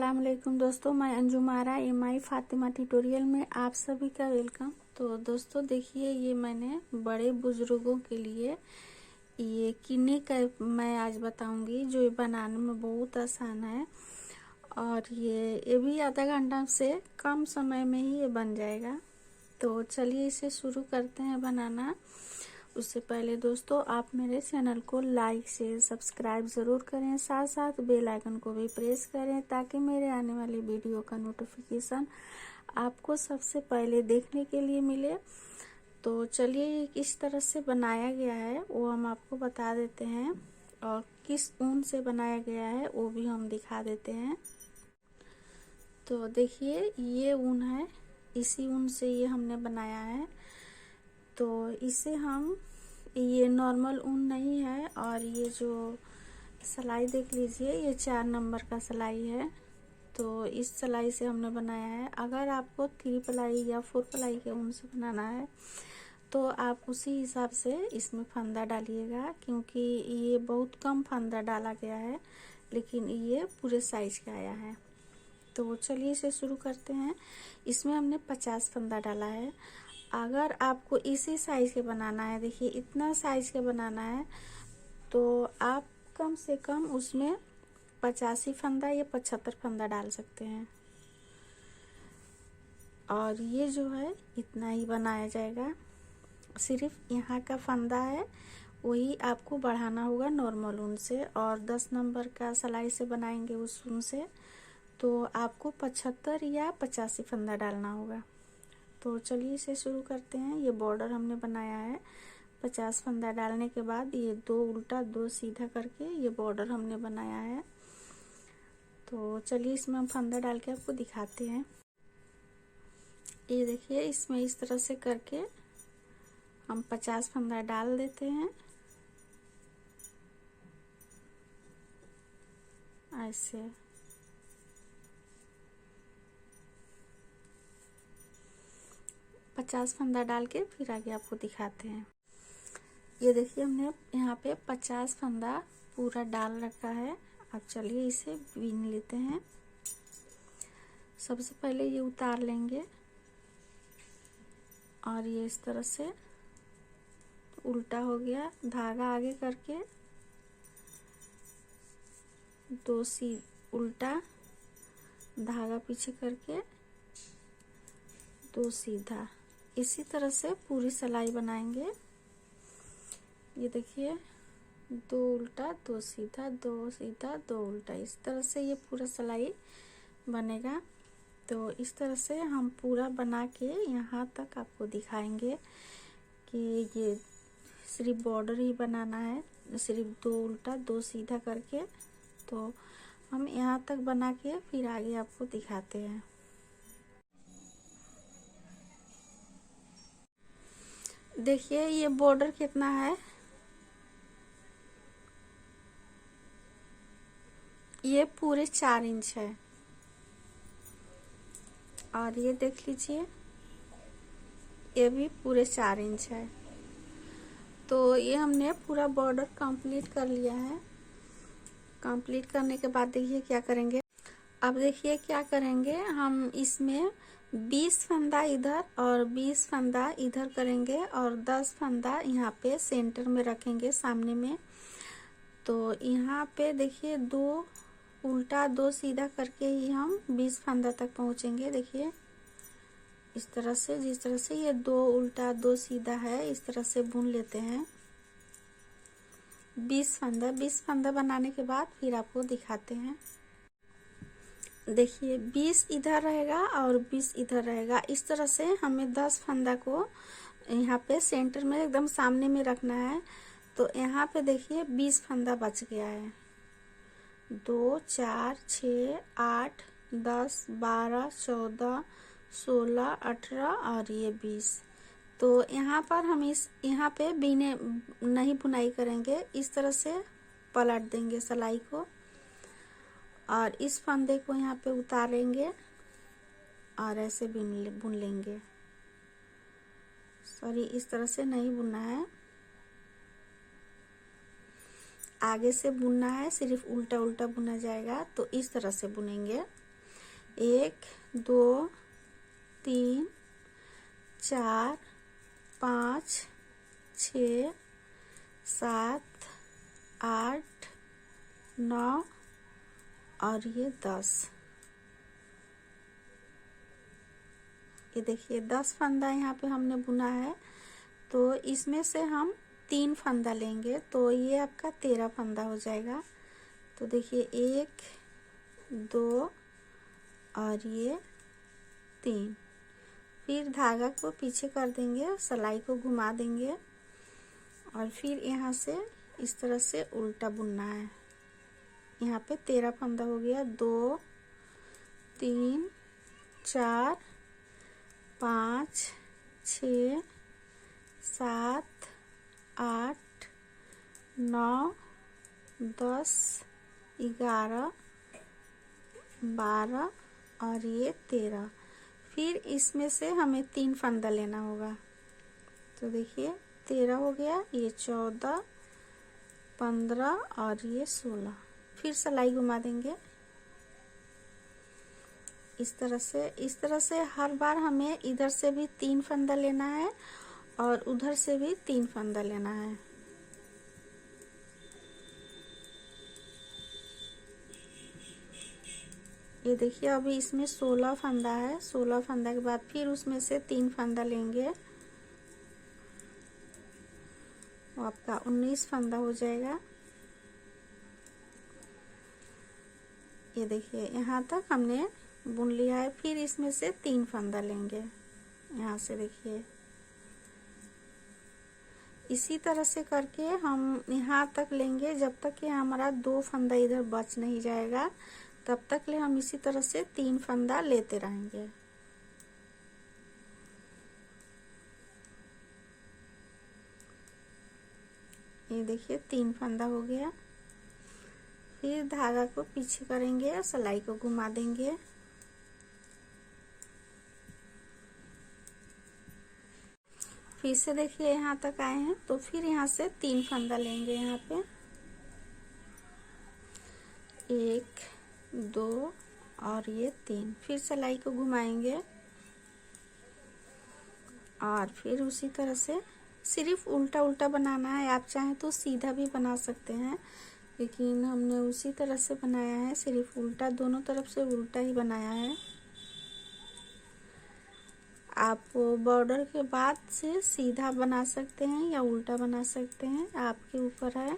अस्सलाम वालेकुम दोस्तों, मैं अंजुमारा एमआई फातिमा ट्यूटोरियल में आप सभी का वेलकम। तो दोस्तों देखिए, ये मैंने बड़े बुजुर्गों के लिए ये किन्नी का मैं आज बताऊंगी, जो ये बनाने में बहुत आसान है और ये भी आधा घंटा से कम समय में ही ये बन जाएगा। तो चलिए इसे शुरू करते हैं बनाना। उससे पहले दोस्तों आप मेरे चैनल को लाइक शेयर सब्सक्राइब ज़रूर करें, साथ साथ बेल आइकन को भी प्रेस करें ताकि मेरे आने वाली वीडियो का नोटिफिकेशन आपको सबसे पहले देखने के लिए मिले। तो चलिए किस तरह से बनाया गया है वो हम आपको बता देते हैं और किस ऊन से बनाया गया है वो भी हम दिखा देते हैं। तो देखिए ये ऊन है, इसी ऊन से ये हमने बनाया है। तो इसे हम ये नॉर्मल ऊन नहीं है और ये जो सिलाई देख लीजिए ये 4 नंबर का सिलाई है। तो इस सिलाई से हमने बनाया है। अगर आपको 3 प्लाई या 4 प्लाई के ऊन से बनाना है तो आप उसी हिसाब से इसमें फंदा डालिएगा, क्योंकि ये बहुत कम फंदा डाला गया है लेकिन ये पूरे साइज का आया है। तो चलिए इसे शुरू करते हैं। इसमें हमने 50 फंदा डाला है। अगर आपको इसी साइज के बनाना है, देखिए इतना साइज के बनाना है, तो आप कम से कम उसमें 85 फंदा या 75 फंदा डाल सकते हैं। और ये जो है इतना ही बनाया जाएगा। सिर्फ यहाँ का फंदा है वही आपको बढ़ाना होगा नॉर्मल ऊन से, और 10 नंबर का सिलाई से बनाएंगे उस ऊन से तो आपको 75 या 85 फंदा डालना होगा। तो चलिए इसे शुरू करते हैं। ये बॉर्डर हमने बनाया है 50 फंदा डालने के बाद, ये 2 उल्टा 2 सीधा करके ये बॉर्डर हमने बनाया है। तो चलिए इसमें हम फंदा डाल के आपको दिखाते हैं। ये देखिए इसमें इस तरह से करके हम 50 फंदा डाल देते हैं ऐसे। पचास फंदा डाल के फिर आगे आपको दिखाते हैं। ये देखिए हमने यहाँ पे 50 फंदा पूरा डाल रखा है। अब चलिए इसे बीन लेते हैं। सबसे पहले ये उतार लेंगे और ये इस तरह से उल्टा हो गया, धागा आगे करके 2 उल्टा, धागा पीछे करके 2 सीधा। इसी तरह से पूरी सिलाई बनाएंगे। ये देखिए 2 उल्टा 2 सीधा 2 सीधा 2 उल्टा, इस तरह से ये पूरा सिलाई बनेगा। तो इस तरह से हम पूरा बना के यहाँ तक आपको दिखाएंगे कि ये सिर्फ बॉर्डर ही बनाना है, सिर्फ 2 उल्टा 2 सीधा करके। तो हम यहाँ तक बना के फिर आगे आपको दिखाते हैं। देखिए ये बॉर्डर कितना है, ये पूरे 4 इंच है। और ये देख लीजिए ये भी पूरे 4 इंच है। तो ये हमने पूरा बॉर्डर कंप्लीट कर लिया है। कंप्लीट करने के बाद देखिए क्या करेंगे। अब देखिए क्या करेंगे, हम इसमें 20 फंदा इधर और 20 फंदा इधर करेंगे और 10 फंदा यहाँ पे सेंटर में रखेंगे सामने में। तो यहाँ पे देखिए 2 उल्टा 2 सीधा करके ही हम 20 फंदा तक पहुँचेंगे। देखिए इस तरह से, जिस तरह से ये 2 उल्टा 2 सीधा है इस तरह से बुन लेते हैं। 20 फंदा बनाने के बाद फिर आपको दिखाते हैं। देखिए 20 इधर रहेगा और 20 इधर रहेगा। इस तरह से हमें 10 फंदा को यहाँ पे सेंटर में एकदम सामने में रखना है। तो यहाँ पे देखिए 20 फंदा बच गया है। 2 4 6 8 10 12 14 16 18 और ये 20। तो यहाँ पर हम यहाँ पे बीने नहीं बुनाई करेंगे, इस तरह से पलट देंगे सिलाई को और इस फंदे को यहाँ पे उतारेंगे और ऐसे बुन लेंगे। सॉरी, इस तरह से नहीं बुनना है, आगे से बुनना है, सिर्फ उल्टा उल्टा बुना जाएगा। तो इस तरह से बुनेंगे 1 2 3 4 5 6 7 8 9 और ये 10। ये देखिए 10 फंदा यहाँ पे हमने बुना है। तो इसमें से हम 3 फंदा लेंगे तो ये आपका 13 फंदा हो जाएगा। तो देखिए 1 2 और ये 3। फिर धागा को पीछे कर देंगे, सिलाई को घुमा देंगे और फिर यहाँ से इस तरह से उल्टा बुनना है। यहाँ पे 13 फंदा हो गया। 2 3 4 5 6 7 8 9 10 11 12 और ये 13। फिर इसमें से हमें 3 फंदा लेना होगा। तो देखिए 13 हो गया, ये 14 15 और ये 16। फिर सिलाई घुमा देंगे इस तरह से हर बार हमें इधर से भी 3 फंदा लेना है और उधर से भी 3 फंदा लेना है। ये देखिए अभी इसमें 16 फंदा है। 16 फंदा के बाद फिर उसमें से 3 फंदा लेंगे, वो आपका 19 फंदा हो जाएगा। ये देखिए यहाँ तक हमने बुन लिया है। फिर इसमें से 3 फंदा लेंगे यहाँ से। देखिए इसी तरह से करके हम यहाँ तक लेंगे जब तक कि हमारा 2 फंदा इधर बच नहीं जाएगा, तब तक ले हम इसी तरह से 3 फंदा लेते रहेंगे। ये देखिए 3 फंदा हो गया। फिर धागा को पीछे करेंगे और सिलाई को घुमा देंगे। फिर से देखिए यहाँ तक आए हैं तो फिर यहाँ से 3 फंदा लेंगे। यहाँ पे 1 2 और ये 3। फिर सिलाई को घुमाएंगे और फिर उसी तरह से सिर्फ उल्टा उल्टा बनाना है। आप चाहें तो सीधा भी बना सकते हैं, लेकिन हमने उसी तरह से बनाया है, सिर्फ उल्टा, दोनों तरफ से उल्टा ही बनाया है। आप बॉर्डर के बाद से सीधा बना सकते हैं या उल्टा बना सकते हैं, आपके ऊपर है।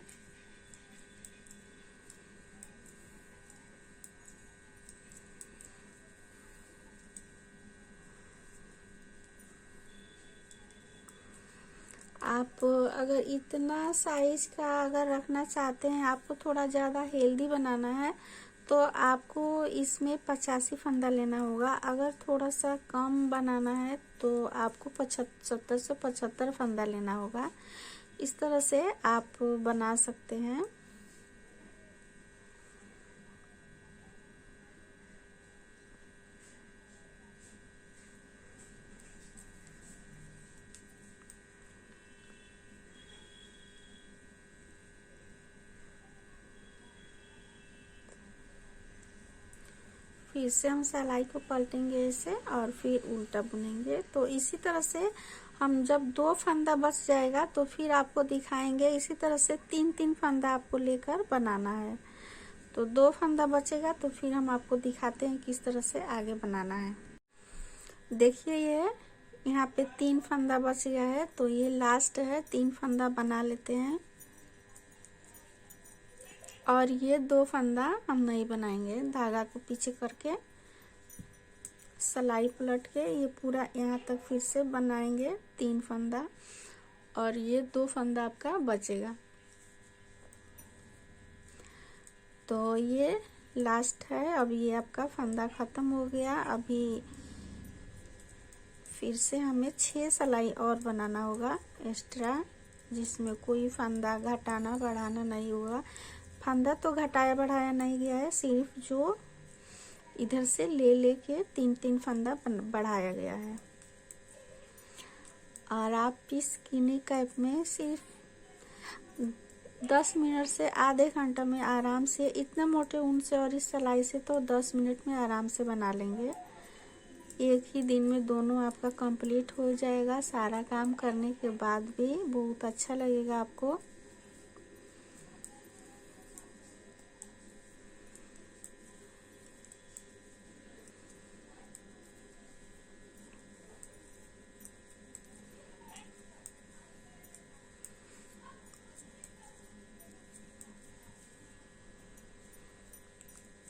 आप अगर इतना साइज का अगर रखना चाहते हैं, आपको थोड़ा ज़्यादा हेल्दी बनाना है, तो आपको इसमें 85 फंदा लेना होगा। अगर थोड़ा सा कम बनाना है तो आपको 70 से 75 फंदा लेना होगा। इस तरह से आप बना सकते हैं। फिर से हम सिलाई को पलटेंगे इसे और फिर उल्टा बुनेंगे। तो इसी तरह से हम जब 2 फंदा बच जाएगा तो फिर आपको दिखाएंगे। इसी तरह से 3-3 फंदा आपको लेकर बनाना है। तो 2 फंदा बचेगा तो फिर हम आपको दिखाते हैं किस तरह से आगे बनाना है। देखिए ये यहाँ पे 3 फंदा बच गया है, तो ये लास्ट है। 3 फंदा बना लेते हैं और ये 2 फंदा हम नहीं बनाएंगे। धागा को पीछे करके सिलाई पलट के ये पूरा यहाँ तक फिर से बनाएंगे 3 फंदा और ये 2 फंदा आपका बचेगा। तो ये लास्ट है। अब ये आपका फंदा खत्म हो गया। अभी फिर से हमें 6 सिलाई और बनाना होगा एक्स्ट्रा, जिसमें कोई फंदा घटाना बढ़ाना नहीं होगा। फंदा तो घटाया बढ़ाया नहीं गया है, सिर्फ जो इधर से ले लेके 3-3 फंदा बढ़ाया गया है। और आप इस किनी कैप में सिर्फ 10 मिनट से आधे घंटा में आराम से, इतने मोटे ऊन से और इस सिलाई से तो 10 मिनट में आराम से बना लेंगे। एक ही दिन में दोनों आपका कंप्लीट हो जाएगा। सारा काम करने के बाद भी बहुत अच्छा लगेगा आपको।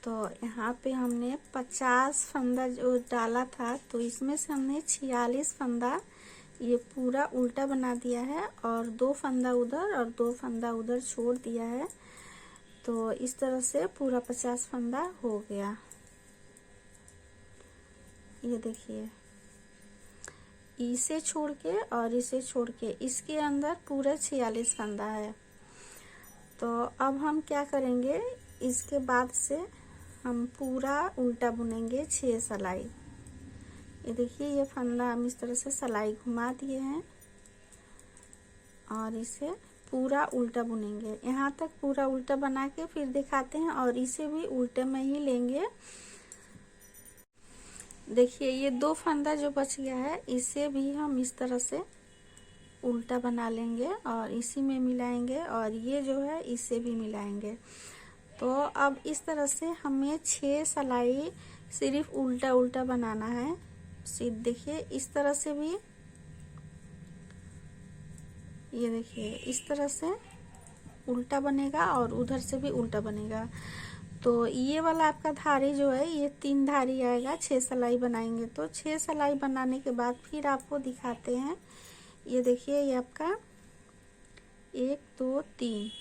तो यहाँ पे हमने 50 फंदा जो डाला था, तो इसमें से हमने 46 फंदा ये पूरा उल्टा बना दिया है और 2 फंदा उधर और 2 फंदा उधर छोड़ दिया है। तो इस तरह से पूरा 50 फंदा हो गया। ये देखिए, इसे छोड़ के और इसे छोड़ के इसके अंदर पूरे 46 फंदा है। तो अब हम क्या करेंगे, इसके बाद से हम पूरा उल्टा बुनेंगे 6 सिलाई। ये देखिए, ये फंदा हम इस तरह से सिलाई घुमा दिए हैं और इसे पूरा उल्टा बुनेंगे। यहाँ तक पूरा उल्टा बना के फिर दिखाते हैं और इसे भी उल्टे में ही लेंगे। देखिए, ये 2 फंदा जो बच गया है इसे भी हम इस तरह से उल्टा बना लेंगे और इसी में मिलाएंगे और ये जो है इसे भी मिलाएंगे। तो अब इस तरह से हमें 6 सिलाई सिर्फ उल्टा उल्टा बनाना है। देखिए, इस तरह से भी, ये देखिए इस तरह से उल्टा बनेगा और उधर से भी उल्टा बनेगा। तो ये वाला आपका धारी जो है ये 3 धारी आएगा। 6 सिलाई बनाएंगे तो 6 सिलाई बनाने के बाद फिर आपको दिखाते हैं। ये देखिए, ये आपका 1 2 3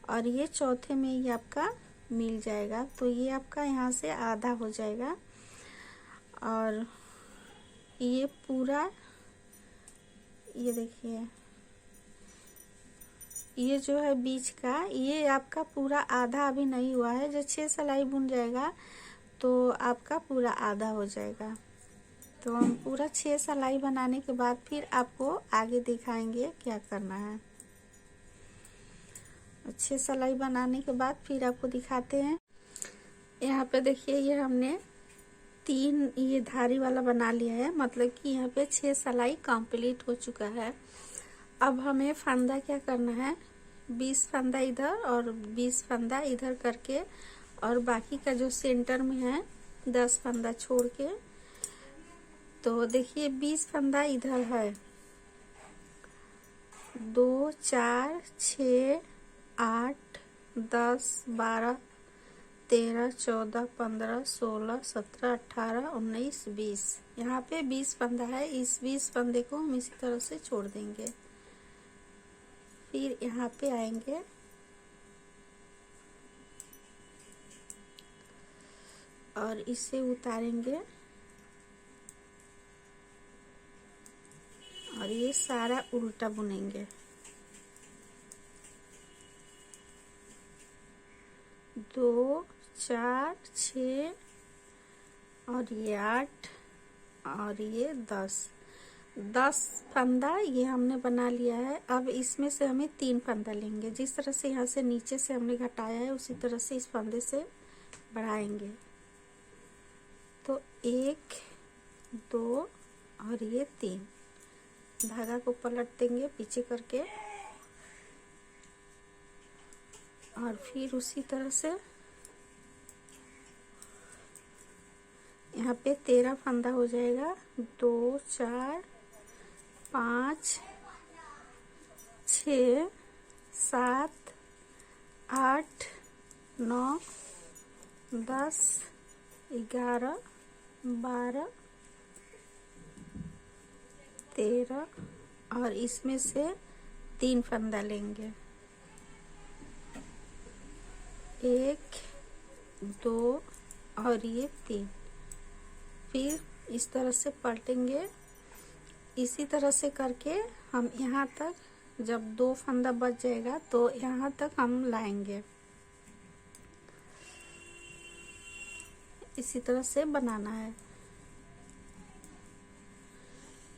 और ये चौथे में ये आपका मिल जाएगा। तो ये आपका यहाँ से आधा हो जाएगा और ये पूरा, ये देखिए ये जो है बीच का, ये आपका पूरा आधा अभी नहीं हुआ है। जब 6 सिलाई बुन जाएगा तो आपका पूरा आधा हो जाएगा। तो हम पूरा 6 सिलाई बनाने के बाद फिर आपको आगे दिखाएंगे क्या करना है। 6 सिलाई बनाने के बाद फिर आपको दिखाते हैं। यहाँ पे देखिए, ये हमने 3 ये धारी वाला बना लिया है, मतलब कि यहाँ पे 6 सिलाई कंप्लीट हो चुका है। अब हमें फंदा क्या करना है, 20 फंदा इधर और 20 फंदा इधर करके और बाकी का जो सेंटर में है 10 फंदा छोड़ के, तो देखिए 20 फंदा इधर है। 2 4 6 8 10 12 13 14 15 16 17 18 19 20। यहाँ पे 20 फंदा है। इस 20 फंदे को हम इसी तरह से छोड़ देंगे। फिर यहाँ पे आएंगे और इसे उतारेंगे और ये सारा उल्टा बुनेंगे। 2 4 6 और ये 8 और ये 10 फंदा ये हमने बना लिया है। अब इसमें से हमें 3 फंदा लेंगे। जिस तरह से यहाँ से नीचे से हमने घटाया है उसी तरह से इस फंदे से बढ़ाएंगे। तो 1 2 और ये 3, धागा को पलट देंगे पीछे करके और फिर उसी तरह से यहाँ पे 13 फंदा हो जाएगा। 2 4 5 6 7 8 9 10 11 12 13 और इसमें से 3 फंदा लेंगे। 1 2 और ये 3। फिर इस तरह से पलटेंगे। इसी तरह से करके हम यहाँ तक, जब 2 फंदा बच जाएगा तो यहाँ तक हम लाएंगे। इसी तरह से बनाना है।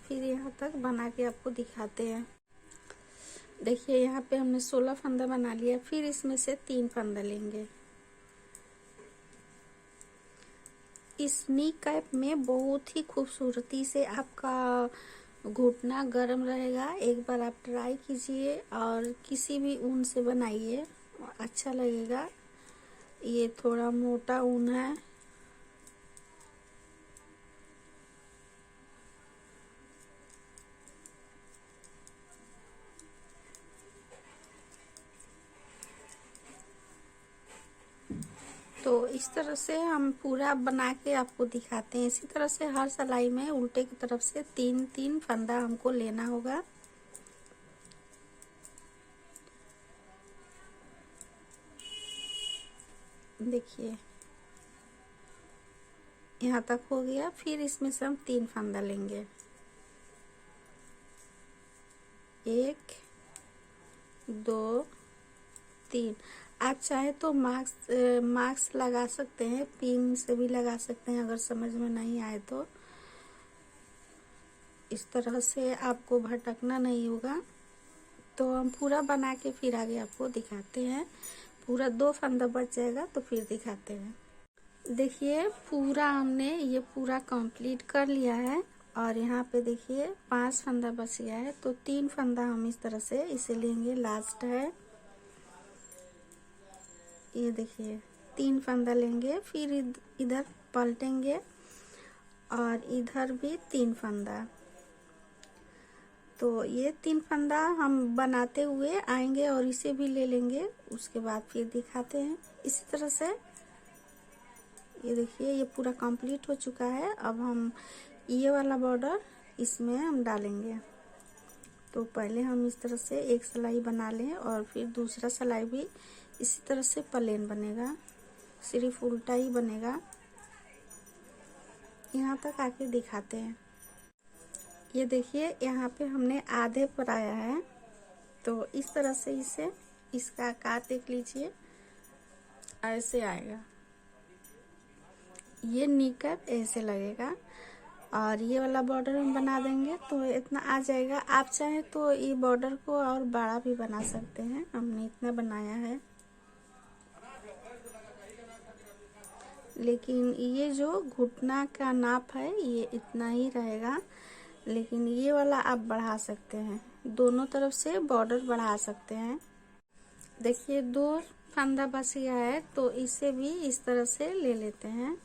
फिर यहाँ तक बना के आपको दिखाते हैं। देखिए यहाँ पे हमने 16 फंदा बना लिया। फिर इसमें से 3 फंदा लेंगे। इस नी कैप में बहुत ही खूबसूरती से आपका घुटना गर्म रहेगा। एक बार आप ट्राई कीजिए और किसी भी ऊन से बनाइए, अच्छा लगेगा। ये थोड़ा मोटा ऊन है। तो इस तरह से हम पूरा बना के आपको दिखाते हैं। इसी तरह से हर सिलाई में उल्टे की तरफ से 3-3 फंदा हमको लेना होगा। देखिए यहाँ तक हो गया। फिर इसमें से हम 3 फंदा लेंगे। 1 2 3। आप चाहे तो मास्क लगा सकते हैं, पिन से भी लगा सकते हैं अगर समझ में नहीं आए तो। इस तरह से आपको भटकना नहीं होगा। तो हम पूरा बना के फिर आगे आपको दिखाते हैं। पूरा 2 फंदा बच जाएगा तो फिर दिखाते हैं। देखिए पूरा हमने ये पूरा कंप्लीट कर लिया है और यहाँ पे देखिए 5 फंदा बच गया है। तो 3 फंदा हम इस तरह से इसे लेंगे, लास्ट है। ये देखिए 3 फंदा लेंगे। फिर इधर पलटेंगे और इधर भी 3 फंदा। तो ये 3 फंदा हम बनाते हुए आएंगे और इसे भी ले लेंगे, उसके बाद फिर दिखाते हैं। इसी तरह से ये देखिए ये पूरा कंप्लीट हो चुका है। अब हम ये वाला बॉर्डर इसमें हम डालेंगे। तो पहले हम इस तरह से एक सिलाई बना लें और फिर दूसरा सिलाई भी इसी तरह से प्लेन बनेगा, सिर्फ उल्टा ही बनेगा। यहाँ तक आके दिखाते हैं। ये देखिए यहाँ पे हमने आधे पर आया है। तो इस तरह से इसे इसका आकार देख लीजिए, ऐसे आएगा। ये नी कैप ऐसे लगेगा और ये वाला बॉर्डर हम बना देंगे तो इतना आ जाएगा। आप चाहे तो ये बॉर्डर को और बड़ा भी बना सकते हैं। हमने इतना बनाया है, लेकिन ये जो घुटना का नाप है ये इतना ही रहेगा। लेकिन ये वाला आप बढ़ा सकते हैं, दोनों तरफ से बॉर्डर बढ़ा सकते हैं। देखिए 2 फंदा बच गया है तो इसे भी इस तरह से ले लेते हैं।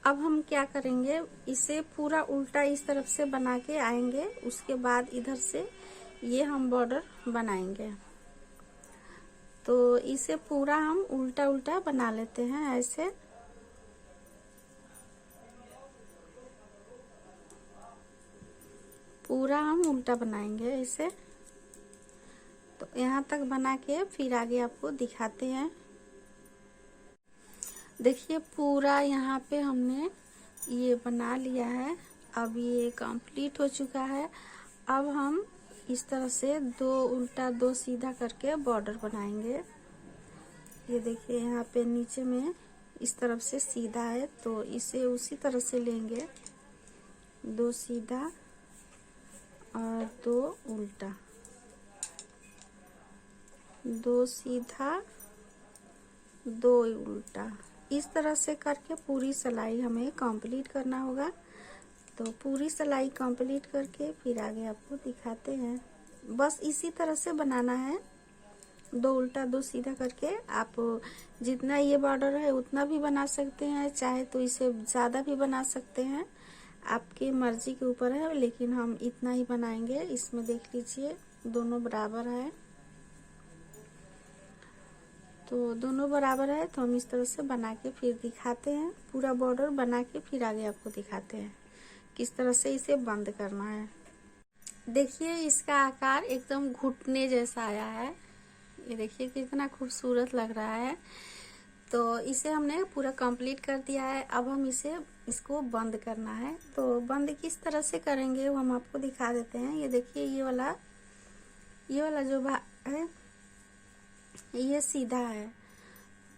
अब हम क्या करेंगे, इसे पूरा उल्टा इस तरफ से बना के आएंगे। उसके बाद इधर से ये हम बॉर्डर बनाएंगे। तो इसे पूरा हम उल्टा उल्टा बना लेते हैं ऐसे। पूरा हम उल्टा बनाएंगे इसे। तो यहाँ तक बना के फिर आगे आपको दिखाते हैं। देखिए पूरा यहाँ पे हमने ये बना लिया है। अब ये कंप्लीट हो चुका है। अब हम इस तरह से 2 उल्टा 2 सीधा करके बॉर्डर बनाएंगे। ये देखिए यहाँ पे नीचे में इस तरफ से सीधा है तो इसे उसी तरह से लेंगे, 2 सीधा और 2 उल्टा, 2 सीधा 2 उल्टा। इस तरह से करके पूरी सिलाई हमें कंप्लीट करना होगा। तो पूरी सिलाई कंप्लीट करके फिर आगे आपको दिखाते हैं। बस इसी तरह से बनाना है, 2 उल्टा 2 सीधा करके। आप जितना ये बॉर्डर है उतना भी बना सकते हैं, चाहे तो इसे ज़्यादा भी बना सकते हैं, आपकी मर्जी के ऊपर है। लेकिन हम इतना ही बनाएंगे। इसमें देख लीजिए दोनों बराबर है। तो दोनों बराबर है तो हम इस तरह से बना के फिर दिखाते हैं। पूरा बॉर्डर बना के फिर आगे आपको दिखाते हैं किस तरह से इसे बंद करना है। देखिए इसका आकार एकदम घुटने जैसा आया है। ये देखिए कितना खूबसूरत लग रहा है। तो इसे हमने पूरा कंप्लीट कर दिया है। अब हम इसको बंद करना है। तो बंद किस तरह से करेंगे वो हम आपको दिखा देते हैं। ये देखिए ये वाला जो भाग है ये सीधा है,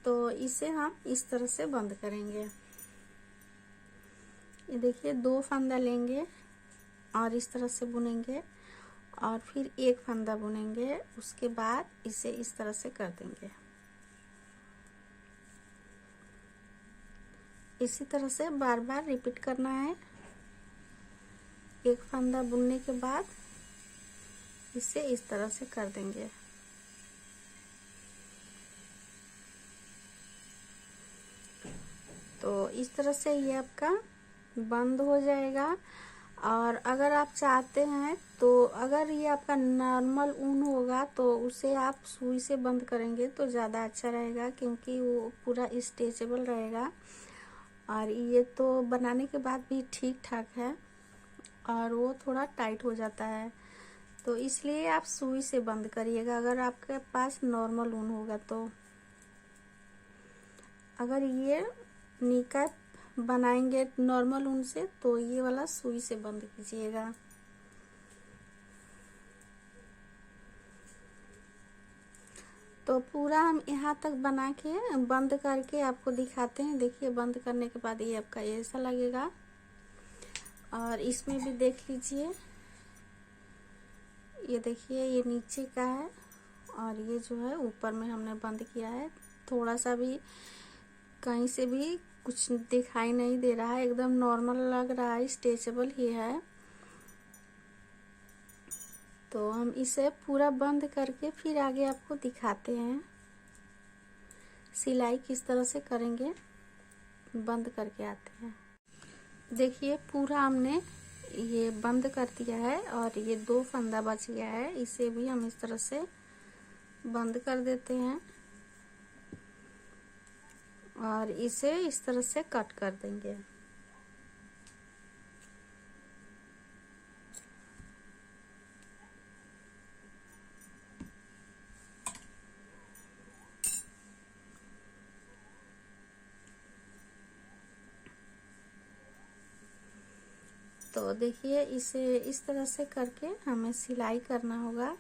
तो इसे हम इस तरह से बंद करेंगे। ये देखिए 2 फंदा लेंगे और इस तरह से बुनेंगे और फिर एक फंदा बुनेंगे, उसके बाद इसे इस तरह से कर देंगे। इसी तरह से बार बार रिपीट करना है। एक फंदा बुनने के बाद इसे इस तरह से कर देंगे। तो इस तरह से ये आपका बंद हो जाएगा। और अगर आप चाहते हैं तो अगर ये आपका नॉर्मल ऊन होगा तो उसे आप सुई से बंद करेंगे तो ज़्यादा अच्छा रहेगा, क्योंकि वो पूरा स्ट्रेचेबल रहेगा। और ये तो बनाने के बाद भी ठीक ठाक है और वो थोड़ा टाइट हो जाता है, तो इसलिए आप सुई से बंद करिएगा अगर आपके पास नॉर्मल ऊन होगा। तो अगर ये निकाब बनाएंगे नॉर्मल ऊन से तो ये वाला सुई से बंद कीजिएगा। तो पूरा हम यहाँ तक बना के बंद करके आपको दिखाते हैं। देखिए बंद करने के बाद ये आपका ऐसा लगेगा। और इसमें भी देख लीजिए, ये देखिए ये नीचे का है और ये जो है ऊपर में हमने बंद किया है। थोड़ा सा भी कहीं से भी कुछ दिखाई नहीं दे रहा है, एकदम नॉर्मल लग रहा है, स्ट्रेचेबल ही है। तो हम इसे पूरा बंद करके फिर आगे आपको दिखाते हैं सिलाई किस तरह से करेंगे। बंद करके आते हैं। देखिए पूरा हमने ये बंद कर दिया है और ये 2 फंदा बच गया है, इसे भी हम इस तरह से बंद कर देते हैं और इसे इस तरह से कट कर देंगे। तो देखिए इसे इस तरह से करके हमें सिलाई करना होगा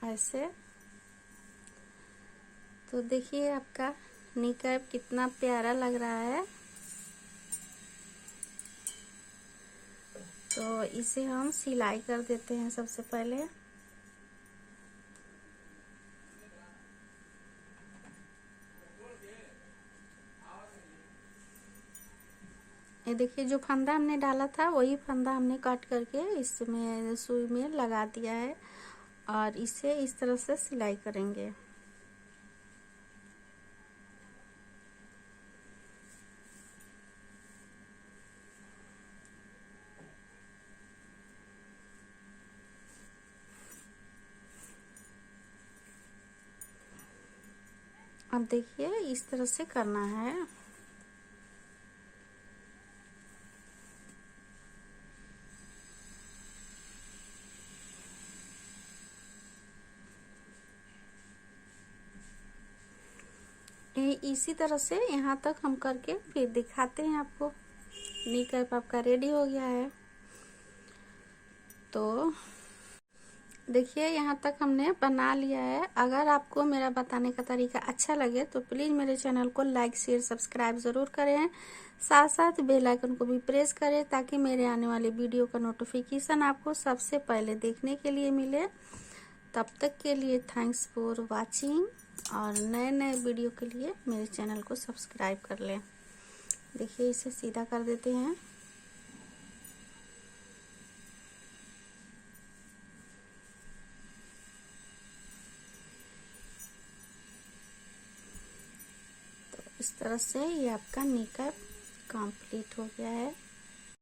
ऐसे। तो देखिए आपका निकाब कितना प्यारा लग रहा है। तो इसे हम सिलाई कर देते हैं सबसे पहले। ये देखिए जो फंदा हमने डाला था वही फंदा हमने काट करके इसमें सुई में लगा दिया है और इसे इस तरह से सिलाई करेंगे। अब देखिए इस तरह से करना है। इसी तरह से यहाँ तक हम करके फिर दिखाते हैं आपको। निकाब आपका रेडी हो गया है। तो देखिए यहाँ तक हमने बना लिया है। अगर आपको मेरा बताने का तरीका अच्छा लगे तो प्लीज़ मेरे चैनल को लाइक शेयर सब्सक्राइब ज़रूर करें, साथ साथ बेल आइकन को भी प्रेस करें ताकि मेरे आने वाले वीडियो का नोटिफिकेशन आपको सबसे पहले देखने के लिए मिले। तब तक के लिए थैंक्स फॉर वाचिंग और नए नए वीडियो के लिए मेरे चैनल को सब्सक्राइब कर लें। देखिए इसे सीधा कर देते हैं। तो इस तरह से ये आपका निकाब कंप्लीट हो गया है।